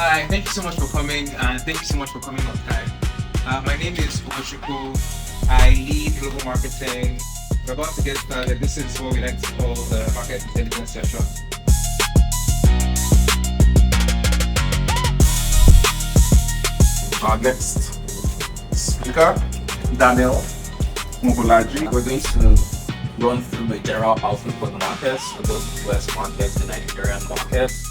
Hi, thank you so much for coming, and thank you so much for coming on time. My name is Okoshuku. I lead global marketing. We're about to get started. This is what we like to call the market intelligence session. Our next speaker, Daniel Mugulaji. We're going to run through a general outlook for the markets, for both the US markets and the Nigerian markets.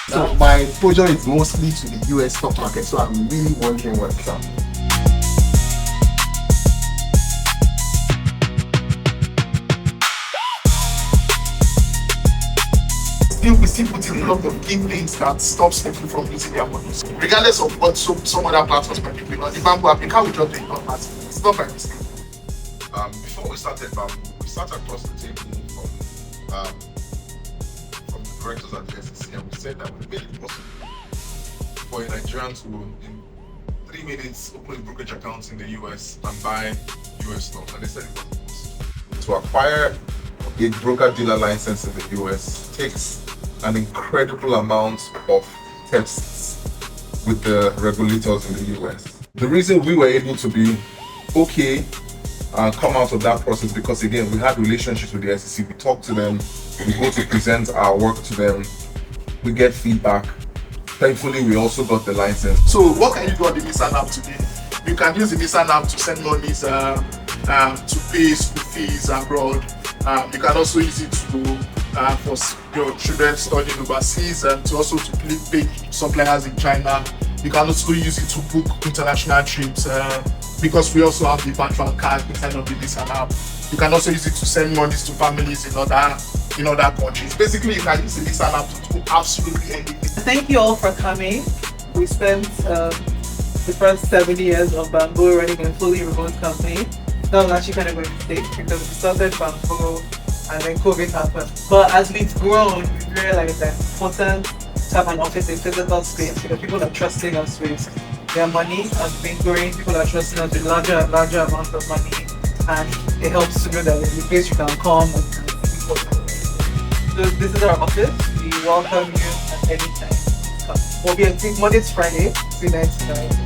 So my exposure is mostly to the US stock market, so I'm really wondering what's up. We still put in a lot of key things that stops people from using their money. Regardless of what some other platforms might be doing. On the Bamboo app, how we drop the income part. It's not by mistake. Before we started Bamboo, we sat across the table from the directors at the SEC, and we said that we made it possible for a Nigerian to, in 3 minutes, open a brokerage account in the US and buy US stocks. And they said it was possible. To acquire a broker-dealer license in the US takes an incredible amount of tests with the regulators in the US. The reason we were able to be okay and come out of that process because, again, we had relationships with the SEC. We talk to them, we go to present our work to them, we get feedback. Thankfully, we also got the license. So what can you do on the Nissan app today? You can use the Nissan app to send monies to pay school fees abroad. You can also use it to for your children studying overseas and to also to pay suppliers in China. You can also use it to book international trips because we also have the virtual card inside of the Nissan app. You can also use it to send monies to families in other countries. Basically, you can use the Nissan app to do absolutely anything. Thank you all for coming. We spent the first 7 years of Bamboo running a fully remote company. That was actually kind of a mistake because we started Bamboo and then COVID happened. But as we've grown, we realized that it's important to have an office in physical space because people are trusting us with their money. As we've been growing, people are trusting us with larger and larger amounts of money, and it helps to know that there's a place you can come and see people. So this is our office. We welcome you at any time. We'll be until Monday to Friday, 3 9 to 9.